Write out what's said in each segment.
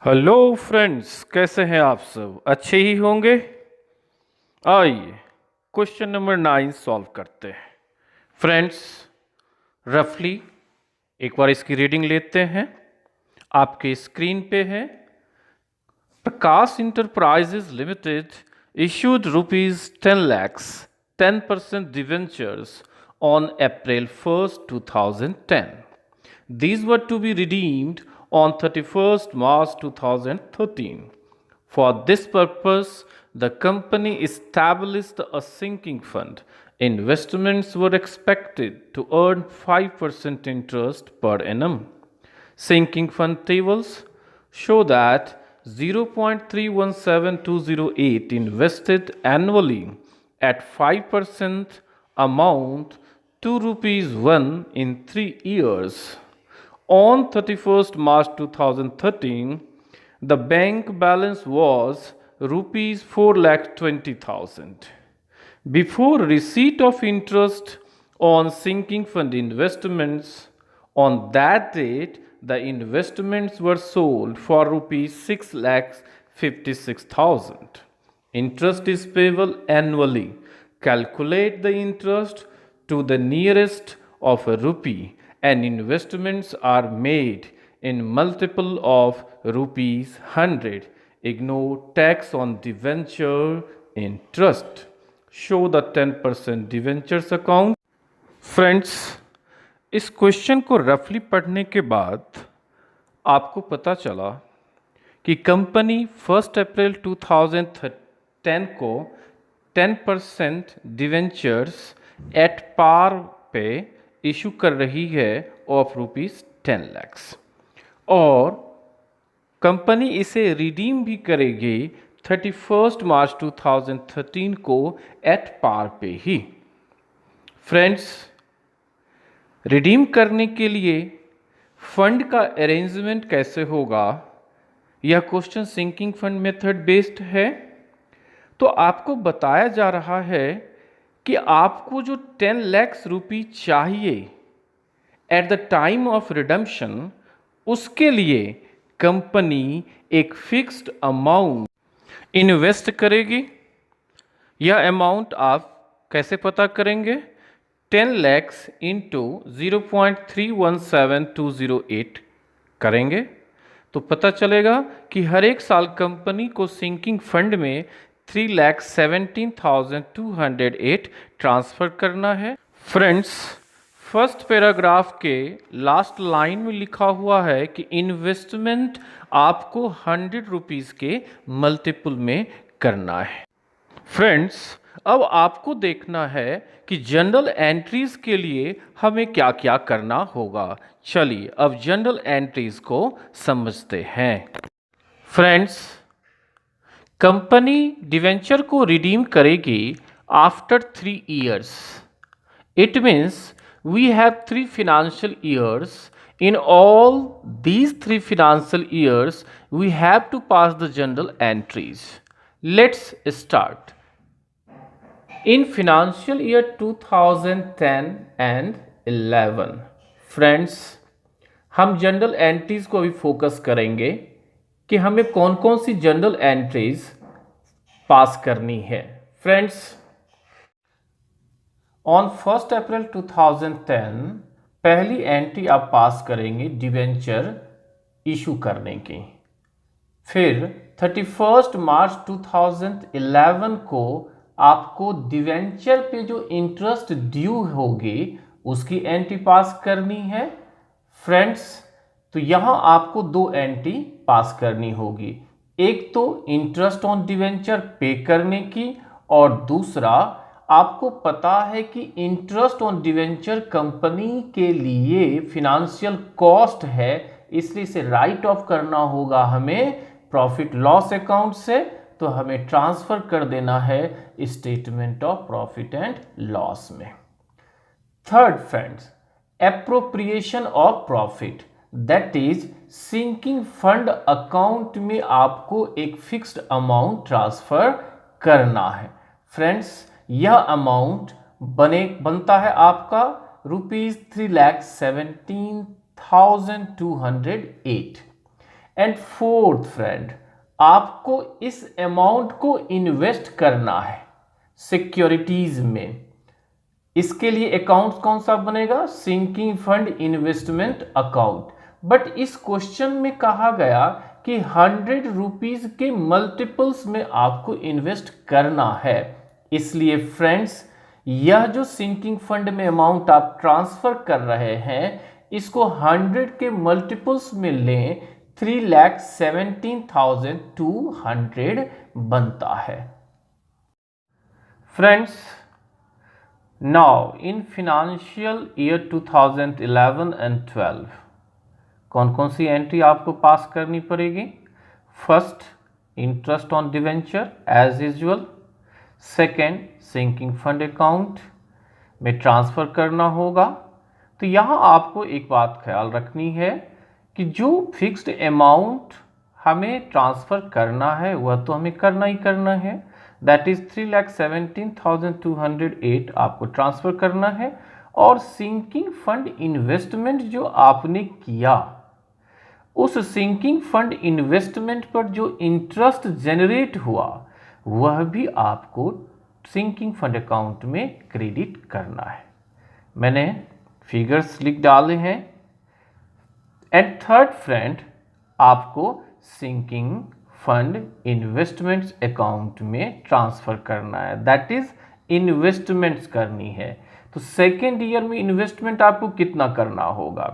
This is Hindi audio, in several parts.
हेलो फ्रेंड्स, कैसे हैं आप सब? अच्छे ही होंगे। आइए क्वेश्चन नंबर 9 सॉल्व करते हैं। फ्रेंड्स, रफली एक बार इसकी रीडिंग लेते हैं। आपके स्क्रीन पे है। प्रकाश enterprises limited issued rupees 10 lakhs 10% debentures on April 1st 2010. These were to be redeemed on 31st March 2013. For this purpose, the company established a sinking fund. Investments were expected to earn 5% interest per annum. Sinking fund tables show that 0.317208 invested annually at 5% amount to rupees 1 in 3 years. On 31st March 2013, the bank balance was rupees 4,20,000. Before receipt of interest on sinking fund investments, on that date, the investments were sold for rupees 6,56,000. Interest is payable annually. Calculate the interest to the nearest of a rupee, and investments are made in multiple of rupees 100. Ignore tax on debenture interest. Show the 10% debentures account. Friends, इस क्वेश्चन को रफली पढ़ने के बाद आपको पता चला कि कंपनी 1 अप्रैल 2010 को 10% डिवेंचर्स एट पार पे इशू कर रही है ऑफ रुपीज़ 10 लैक्स, और कंपनी इसे रिडीम भी करेगी 31 मार्च 2013 को एट पार पे ही। फ्रेंड्स, रिडीम करने के लिए फंड का अरेंजमेंट कैसे होगा? यह question sinking fund method based है। तो आपको बताया जा रहा है कि आपको जो 10 लाख रुपये चाहिए at the time of redemption, उसके लिए कंपनी एक फिक्स्ड अमाउंट इन्वेस्ट करेगी। यह अमाउंट आप कैसे पता करेंगे? 10 लैक्स इंटू 0.317208 करेंगे तो पता चलेगा कि हर एक साल कंपनी को सिंकिंग फंड में 3,17,208 ट्रांसफर करना है। फ्रेंड्स, फर्स्ट पैराग्राफ के लास्ट लाइन में लिखा हुआ है कि इन्वेस्टमेंट आपको 100 रुपीज़ के मल्टीपल में करना है। फ्रेंड्स, अब आपको देखना है कि जनरल एंट्रीज के लिए हमें क्या क्या करना होगा। चलिए अब जनरल एंट्रीज को समझते हैं। फ्रेंड्स, कंपनी डिवेंचर को रिडीम करेगी after 3 years. It means we have 3 financial years. In all these 3 financial years, we have to pass the journal entries. Let's start. In financial year 2010 and 11, friends, हम जनरल एंट्रीज को भी फोकस करेंगे कि हमें कौन कौन सी जनरल एंट्रीज पास करनी है। फ्रेंड्स, ऑन 1 अप्रैल 2010 पहली एंट्री आप पास करेंगे डिवेंचर इशू करने की। फिर 31 मार्च 2011 को आपको डिवेंचर पे जो इंटरेस्ट ड्यू होगी उसकी एंट्री पास करनी है। फ्रेंड्स, तो यहां आपको 2 एंट्री पास करनी होगी, एक तो इंटरेस्ट ऑन डिवेंचर पे करने की, और दूसरा आपको पता है कि इंटरेस्ट ऑन डिवेंचर कंपनी के लिए फिनेंशियल कॉस्ट है, इसलिए इसे राइट ऑफ करना होगा हमें प्रॉफिट लॉस अकाउंट से। तो हमें ट्रांसफर कर देना है statement of profit and loss में। Third friends, appropriation of profit, that is sinking fund account में आपको एक फिक्स्ड अमाउंट ट्रांसफर करना है। फ्रेंड्स, यह अमाउंट बनता है आपका रुपीज 3,17,208। एंड फोर्थ फ्रेंड, आपको इस अमाउंट को इन्वेस्ट करना है सिक्योरिटीज में। इसके लिए अकाउंट कौन सा बनेगा? Sinking fund investment account. But इस क्वेश्चन में कहा गया कि 100 रुपीज के मल्टीपल्स में आपको इन्वेस्ट करना है। इसलिए फ्रेंड्स, यह जो सिंकिंग फंड में अमाउंट आप ट्रांसफर कर रहे हैं, इसको 100 के मल्टीपल्स में लें, 3,17,200 बनता है। Friends, now in financial year 2011 and 12 कौन कौन सी एंट्री आपको पास करनी पड़ेगी? First, interest on debenture as usual. Second, sinking fund account में ट्रांसफर करना होगा। तो यहाँ आपको एक बात ख्याल रखनी है कि जो फिक्स्ड अमाउंट हमें ट्रांसफर करना है वह तो हमें करना ही करना है, दैट इज 3,17,208 आपको ट्रांसफर करना है। और सिंकिंग फंड इन्वेस्टमेंट जो आपने किया, उस सिंकिंग फंड इन्वेस्टमेंट पर जो इंटरेस्ट जनरेट हुआ वह भी आपको सिंकिंग फंड अकाउंट में क्रेडिट करना है। मैंने फिगर्स लिख डाले हैं। एंड थर्ड फ्रेंड, आपको सिंकिंग फंड इन्वेस्टमेंट्स अकाउंट में ट्रांसफर करना है, दैट इज इन्वेस्टमेंट्स करनी है। तो सेकेंड ईयर में इन्वेस्टमेंट आपको कितना करना होगा?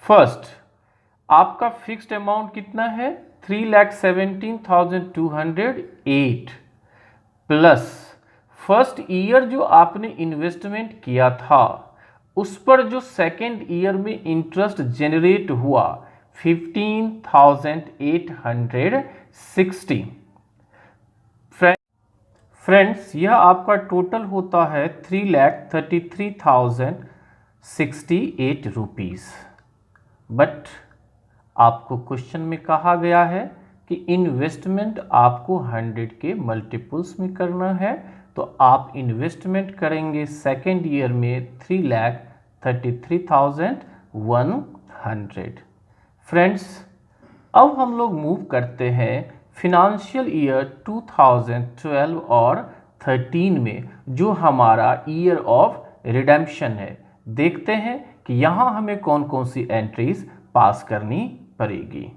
फर्स्ट, आपका फिक्स्ड अमाउंट कितना है? 3,17,208 प्लस फर्स्ट ईयर जो आपने इन्वेस्टमेंट किया था उस पर जो सेकेंड ईयर में इंटरेस्ट जनरेट हुआ 15,860। फ्रेंड्स, यह आपका टोटल होता है 3,33,068 रुपीज़। बट आपको क्वेश्चन में कहा गया है कि इन्वेस्टमेंट आपको 100 के मल्टीपल्स में करना है, तो आप इन्वेस्टमेंट करेंगे सेकेंड ईयर में 3,33,100। फ्रेंड्स, अब हम लोग मूव करते हैं फिनेंशियल ईयर 2012 और 13 में, जो हमारा ईयर ऑफ रिडेम्पशन है। देखते हैं कि यहाँ हमें कौन कौन सी एंट्रीज पास करनी पड़ेगी।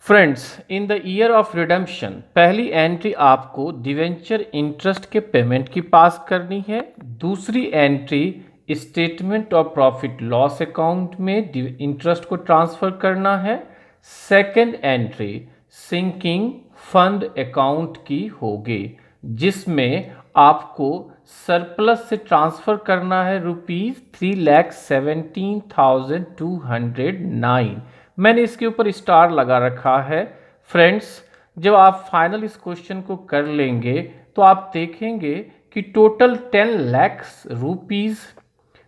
Friends, in the year of redemption पहली एंट्री आपको डिवेंचर इंटरेस्ट के पेमेंट की पास करनी है। दूसरी entry statement of profit loss account में इंटरेस्ट को ट्रांसफर करना है। Second entry sinking fund account की होगी, जिसमें आपको सरप्लस से ट्रांसफर करना है ₹3,17,209। मैंने इसके ऊपर स्टार लगा रखा है। फ्रेंड्स, जब आप फाइनल इस क्वेश्चन को कर लेंगे तो आप देखेंगे कि टोटल 10 लाख रुपीज़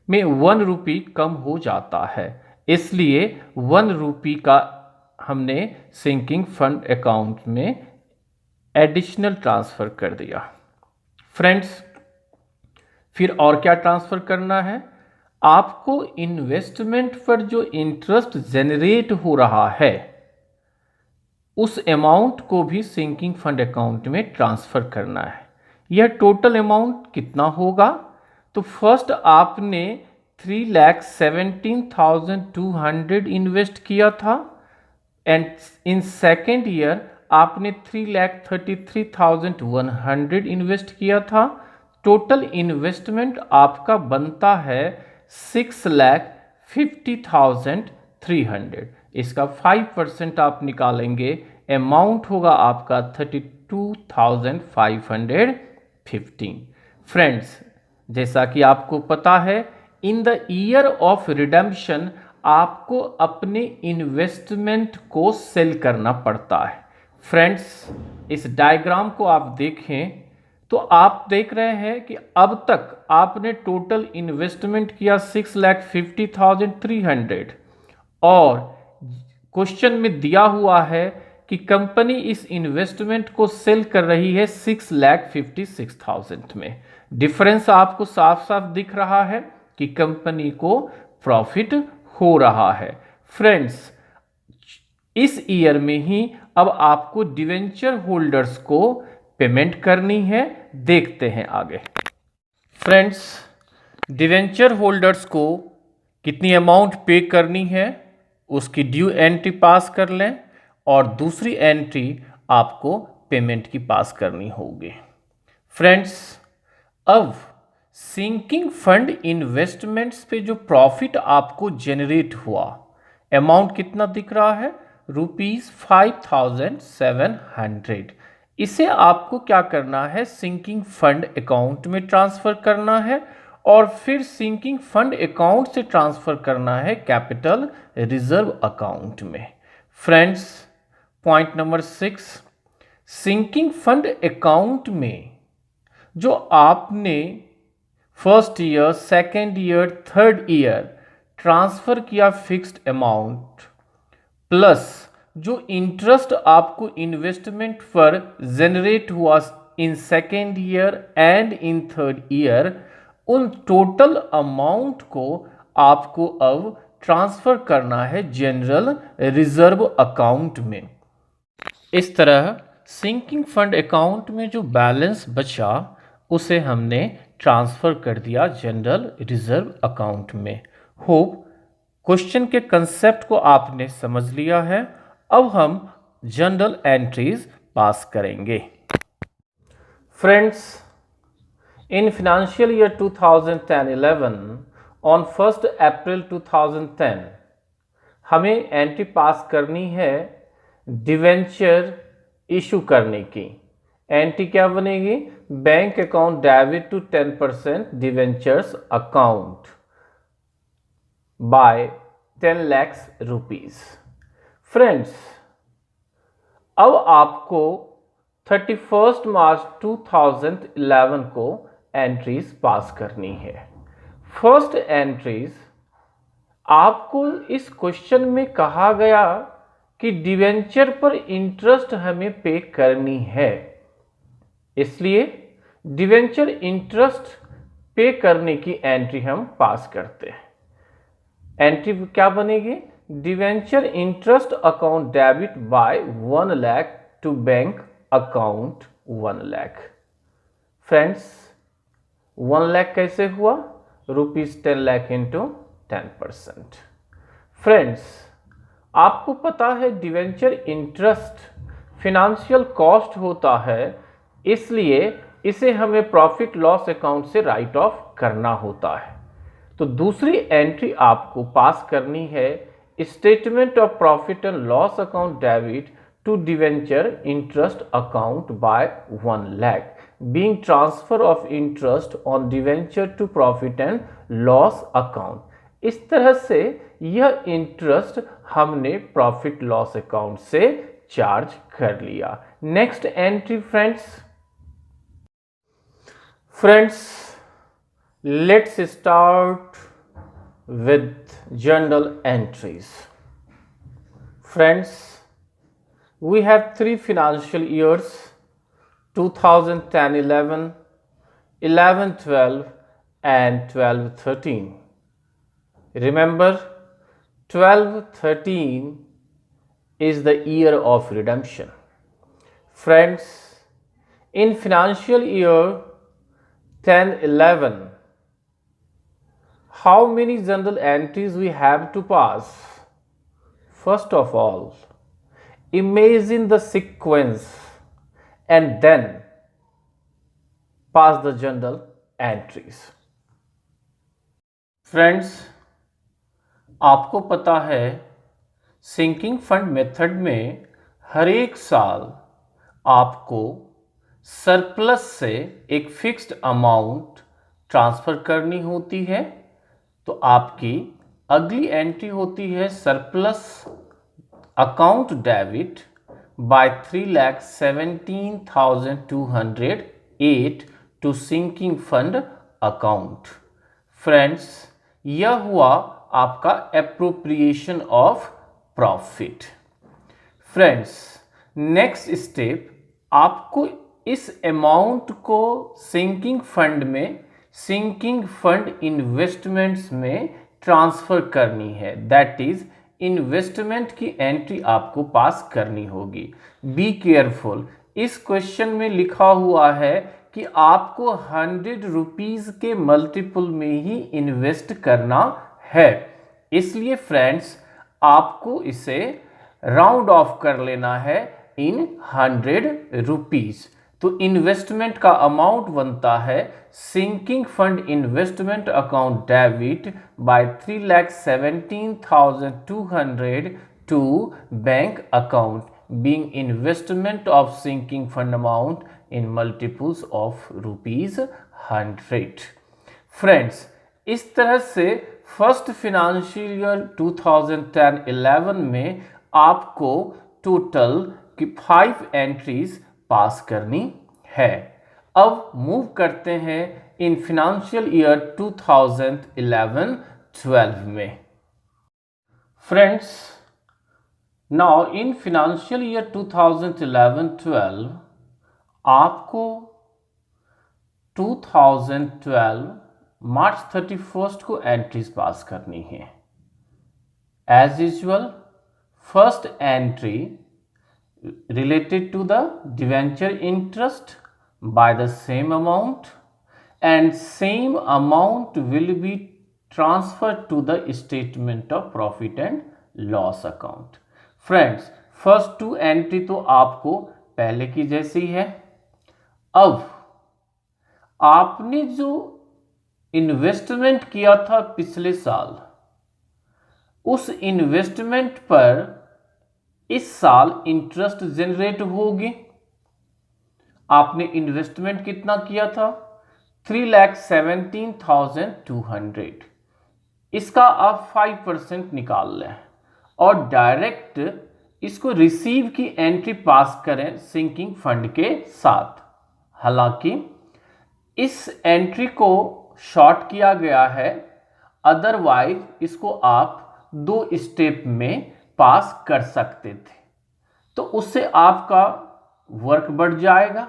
में 1 रुपी कम हो जाता है, इसलिए 1 रुपी का हमने सिंकिंग फंड अकाउंट में एडिशनल ट्रांसफ़र कर दिया। फ्रेंड्स, फिर और क्या ट्रांसफ़र करना है? आपको इन्वेस्टमेंट पर जो इंटरेस्ट जनरेट हो रहा है उस अमाउंट को भी सिंकिंग फंड अकाउंट में ट्रांसफ़र करना है। यह टोटल अमाउंट कितना होगा? तो फर्स्ट आपने 3,17,200 इन्वेस्ट किया था एंड इन सेकेंड ईयर आपने 3,33,100 इन्वेस्ट किया था। टोटल इन्वेस्टमेंट आपका बनता है 6,50,300। इसका 5% आप निकालेंगे, अमाउंट होगा आपका 32,515। फ्रेंड्स, जैसा कि आपको पता है, इन द ईयर ऑफ रिडेम्पशन आपको अपने इन्वेस्टमेंट को सेल करना पड़ता है। फ्रेंड्स, इस डायग्राम को आप देखें तो आप देख रहे हैं कि अब तक आपने टोटल इन्वेस्टमेंट किया 6,50,300 और क्वेश्चन में दिया हुआ है कि कंपनी इस इन्वेस्टमेंट को सेल कर रही है 6,56,000 में। डिफरेंस आपको साफ साफ दिख रहा है कि कंपनी को प्रॉफिट हो रहा है। फ्रेंड्स, इस ईयर में ही अब आपको डिवेंचर होल्डर्स को पेमेंट करनी है। देखते हैं आगे। फ्रेंड्स, डिवेंचर होल्डर्स को कितनी अमाउंट पे करनी है उसकी ड्यू एंट्री पास कर लें और दूसरी एंट्री आपको पेमेंट की पास करनी होगी। फ्रेंड्स, अब सिंकिंग फंड इन्वेस्टमेंट्स पे जो प्रॉफिट आपको जेनरेट हुआ, अमाउंट कितना दिख रहा है, ₹5700। इसे आपको क्या करना है, सिंकिंग फंड अकाउंट में ट्रांसफर करना है और फिर सिंकिंग फंड अकाउंट से ट्रांसफर करना है कैपिटल रिजर्व अकाउंट में। Friends, point number 6, sinking fund account में जो आपने first year, second year, third year transfer किया फिक्स्ड अमाउंट प्लस जो इंटरेस्ट आपको इन्वेस्टमेंट पर जनरेट हुआ in second year and in third year, उन टोटल अमाउंट को आपको अब ट्रांसफर करना है जनरल रिजर्व अकाउंट में। इस तरह सिंकिंग फंड अकाउंट में जो बैलेंस बचा उसे हमने ट्रांसफर कर दिया जनरल रिजर्व अकाउंट में। होप क्वेश्चन के कंसेप्ट को आपने समझ लिया है। अब हम जनरल एंट्रीज पास करेंगे। Friends, in financial year 2010-11 on 1 अप्रैल 2010 हमें एंट्री पास करनी है डिवेंचर इशू करने की। एंट्री क्या बनेगी, bank account debit to 10% debentures account by 10 lakh rupees. Friends, अब आपको 31 मार्च 2011 को एंट्रीज पास करनी है। फर्स्ट एंट्रीज आपको इस क्वेश्चन में कहा गया कि डिवेंचर पर इंटरेस्ट हमें पे करनी है, इसलिए डिवेंचर इंटरेस्ट पे करने की एंट्री हम पास करते हैं। एंट्री क्या बनेगी, debenture interest account debit by 1 lakh to bank account 1 lakh. Friends, 1 lakh कैसे हुआ, ₹10 लाख इंटू 10%। फ्रेंड्स, आपको पता है डिवेंचर इंटरेस्ट फिनेंशियल कॉस्ट होता है, इसलिए इसे हमें प्रॉफिट लॉस अकाउंट से राइट ऑफ करना होता है। तो दूसरी एंट्री आपको पास करनी है statement of profit and loss account debit to debenture interest account by 1 lakh being transfer of interest on debenture to profit and loss account. इस तरह से यह इंटरेस्ट हमने प्रॉफिट लॉस अकाउंट से चार्ज कर लिया। Next entry friends, let's start with journal entries. Friends, we have 3 financial years, 2010-11, 11-12 and 12-13. Remember, 12-13 is the year of redemption. Friends, in financial year 10-11, how many journal entries we have to pass? First of all, imagine the sequence and then pass the journal entries. Friends, आपको पता है सिंकिंग फंड मेथड में हर एक साल आपको सरप्लस से एक फिक्स्ड अमाउंट ट्रांसफर करनी होती है। तो आपकी अगली एंट्री होती है surplus account debit by 3,17,208 to sinking fund account. Friends, यह हुआ आपका appropriation of profit. Friends, next step आपको इस अमाउंट को सिंकिंग फंड में, सिंकिंग फंड इन्वेस्टमेंट्स में ट्रांसफर करनी है, दैट इज इन्वेस्टमेंट की एंट्री आपको पास करनी होगी। बी केयरफुल, इस क्वेश्चन में लिखा हुआ है कि आपको 100 रुपीज़ के मल्टीपल में ही इन्वेस्ट करना है, इसलिए फ्रेंड्स आपको इसे राउंड ऑफ कर लेना है इन 100 रुपीज़। तो इन्वेस्टमेंट का अमाउंट बनता है sinking fund investment account debit by 3,17,200 to bank account being investment of sinking fund amount in multiples of ₹100। Friends इस तरह से फर्स्ट फिनेंशियल ईयर 2010-11 में आपको टोटल की 5 एंट्रीज पास करनी है। अब मूव करते हैं इन फिनेंशियल ईयर 2011-12 में। Friends now in financial year 2011-12 आपको 2012 मार्च 31 को एंट्रीज पास करनी है। As usual first entry related to the debenture interest by the same amount and same amount will be transferred to the statement of profit and loss account। Friends first 2 entry तो आपको पहले की जैसी है। अब आपने जो इन्वेस्टमेंट किया था पिछले साल, उस इन्वेस्टमेंट पर इस साल इंटरेस्ट जनरेट होगी। आपने इन्वेस्टमेंट कितना किया था? 3,17,200। इसका आप 5% निकाल लें और डायरेक्ट इसको रिसीव की एंट्री पास करें सिंकिंग फंड के साथ। हालांकि इस एंट्री को शॉर्ट किया गया है, अदरवाइज इसको आप 2 स्टेप में पास कर सकते थे, तो उससे आपका वर्क बढ़ जाएगा।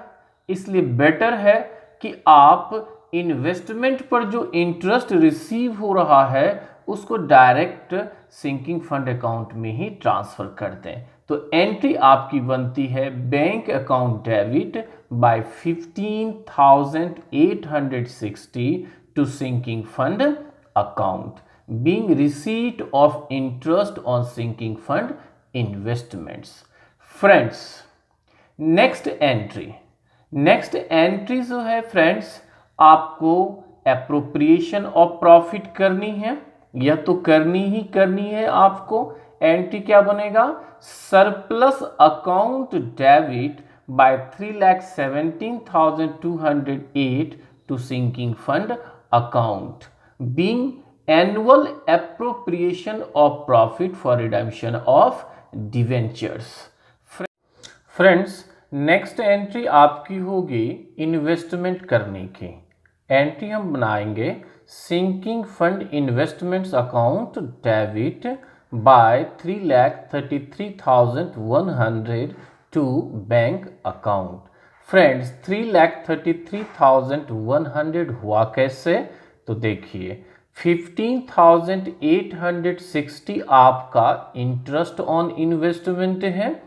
इसलिए बेटर है कि आप इन्वेस्टमेंट पर जो इंटरेस्ट रिसीव हो रहा है उसको डायरेक्ट सिंकिंग फंड अकाउंट में ही ट्रांसफर कर दें। तो एंट्री आपकी बनती है bank account debit by 15,860 to sinking fund account being receipt of interest on sinking fund investments। Friends next entry जो है फ्रेंड्स आपको एप्रोप्रिएशन ऑफ प्रॉफिट करनी है। यह तो करनी है आपको। एंट्री क्या बनेगा? Surplus account debit by 3,17,208 to sinking fund account being annual appropriation of profit for redemption of debentures। Friends next entry आपकी होगी इन्वेस्टमेंट करने की। एंट्री हम बनाएंगे sinking fund investments account debit by 3,33,100 to bank account. Friends 3,33,100 हुआ कैसे? तो देखिए 15,860 आपका इंटरेस्ट ऑन इन्वेस्टमेंट है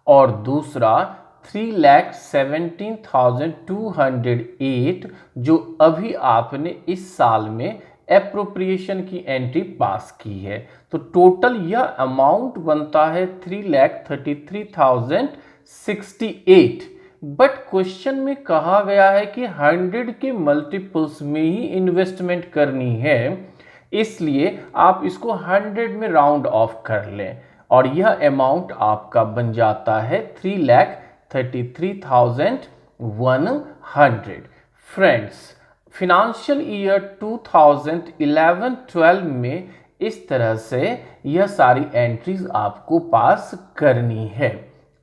और दूसरा 3,17,208 जो अभी आपने इस साल में एप्रोप्रिएशन की एंट्री पास की है। तो टोटल यह अमाउंट बनता है 3,33,068। बट क्वेश्चन में कहा गया है कि 100 के मल्टीपल्स में ही इन्वेस्टमेंट करनी है, इसलिए आप इसको 100 में राउंड ऑफ कर लें और यह अमाउंट आपका बन जाता है 3,33,100। फ्रेंड्स फिनेंशियल ईयर 2011-12 में इस तरह से यह सारी एंट्रीज आपको पास करनी है।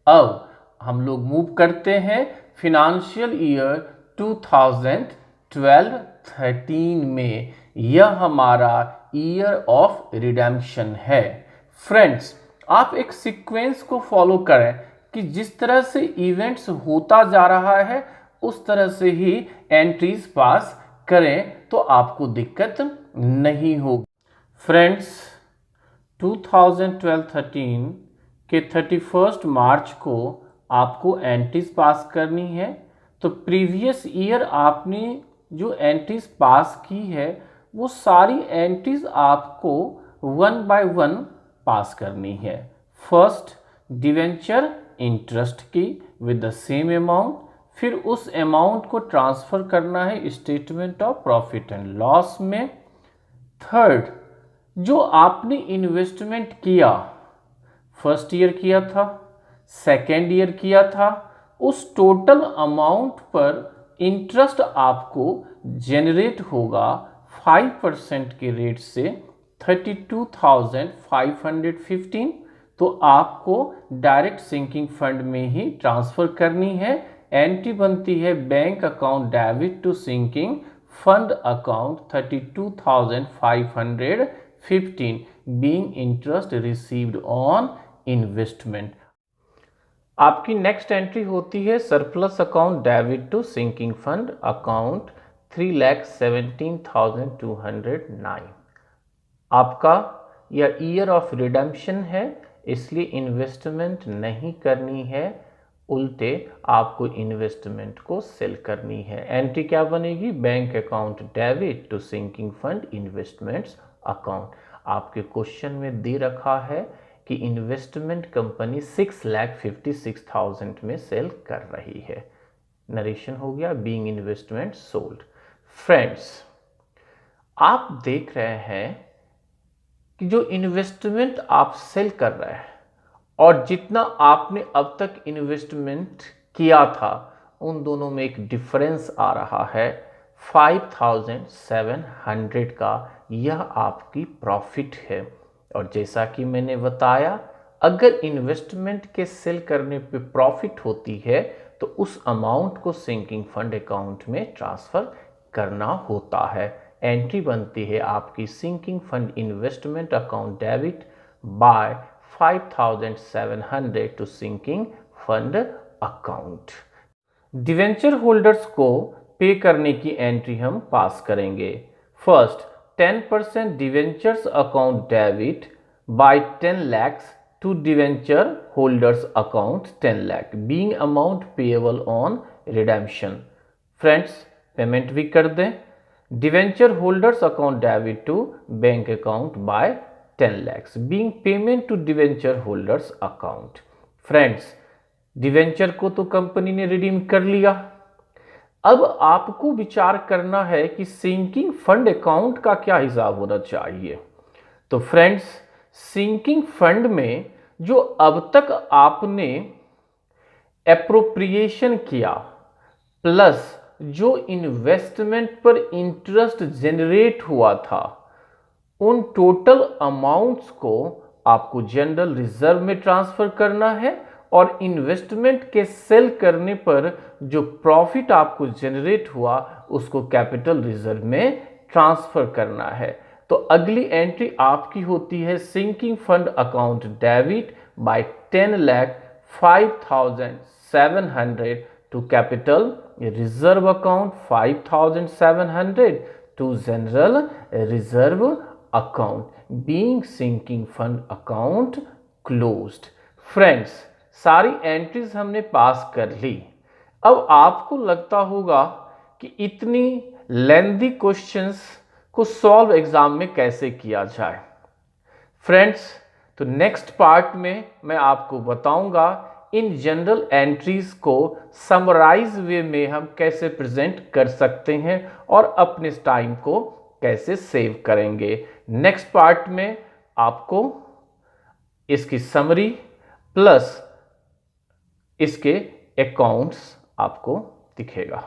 अब हम लोग मूव करते हैं फिनेंशियल ईयर 2012-13 में। यह हमारा ईयर ऑफ रिडेम्पशन है। फ्रेंड्स आप एक सीक्वेंस को फॉलो करें कि जिस तरह से इवेंट्स होता जा रहा है उस तरह से ही एंट्रीज पास करें तो आपको दिक्कत नहीं होगी। फ्रेंड्स 2012-13 के 31 मार्च को आपको एंट्रीज पास करनी है। तो प्रीवियस ईयर आपने जो एंट्रीज पास की है वो सारी एंट्रीज आपको 1 बाय 1 पास करनी है। फर्स्ट डिवेंचर इंटरेस्ट की विद द सेम अमाउंट, फिर उस अमाउंट को ट्रांसफर करना है statement of profit and loss में। थर्ड, जो आपने इन्वेस्टमेंट किया, फर्स्ट ईयर किया था, सेकेंड ईयर किया था, उस टोटल अमाउंट पर इंटरेस्ट आपको जनरेट होगा 5% के रेट से 32,515। तो आपको डायरेक्ट सिंकिंग फंड में ही ट्रांसफर करनी है। एंट्री बनती है bank account debit to sinking fund account 32,515 being interest received on investment. आपकी नेक्स्ट एंट्री होती है surplus account debit to sinking fund account 3,17,209। आपका यह ईयर ऑफ रिडेम्पशन है, इसलिए इन्वेस्टमेंट नहीं करनी है, उल्टे आपको इन्वेस्टमेंट को सेल करनी है। एंट्री क्या बनेगी? Bank account debit to sinking fund investments account. आपके क्वेश्चन में दे रखा है कि इन्वेस्टमेंट कंपनी 6,56,000 में सेल कर रही है। नरेशन हो गया बीइंग इन्वेस्टमेंट सोल्ड। फ्रेंड्स, आप देख रहे हैं कि जो इन्वेस्टमेंट आप सेल कर रहे हैं और जितना आपने अब तक इन्वेस्टमेंट किया था, उन दोनों में एक डिफरेंस आ रहा है 5,700 का। यह आपकी प्रॉफिट है। और जैसा कि मैंने बताया, अगर इन्वेस्टमेंट के सेल करने पे प्रॉफिट होती है तो उस अमाउंट को सिंकिंग फंड अकाउंट में ट्रांसफर करना होता है। एंट्री बनती है आपकी sinking fund investment account debit by 5,700 to sinking fund account. Debenture holders को पे करने की एंट्री हम पास करेंगे। First, 10% debentures account debit by 10 lakhs to debenture holders account 10 lakh being amount payable on redemption। Friends, payment भी कर दें। Debenture holders account debit to bank account by 10 lakhs being payment to debenture holders account. Friends, debenture को तो कंपनी ने रिडीम कर लिया। अब आपको विचार करना है कि सिंकिंग फंड अकाउंट का क्या हिसाब होना चाहिए। तो फ्रेंड्स, सिंकिंग फंड में जो अब तक आपने एप्रोप्रिएशन किया प्लस जो इन्वेस्टमेंट पर इंटरेस्ट जनरेट हुआ था, उन टोटल अमाउंट्स को आपको जनरल रिजर्व में ट्रांसफर करना है और इन्वेस्टमेंट के सेल करने पर जो प्रॉफिट आपको जनरेट हुआ उसको कैपिटल रिजर्व में ट्रांसफर करना है। तो अगली एंट्री आपकी होती है sinking fund account debit by 10,05,700 to capital reserve account 5,700 to general reserve account being sinking fund account closed. Friends, सारी एंट्रीज हमने पास कर ली। अब आपको लगता होगा कि इतनी लेंथी क्वेश्चंस को सॉल्व एग्जाम में कैसे किया जाए। फ्रेंड्स, तो नेक्स्ट पार्ट में मैं आपको बताऊंगा इन जनरल एंट्रीज को समराइज वे में हम कैसे प्रेजेंट कर सकते हैं और अपने टाइम को कैसे सेव करेंगे। नेक्स्ट पार्ट में आपको इसकी समरी प्लस इसके अकाउंट्स आपको दिखेगा।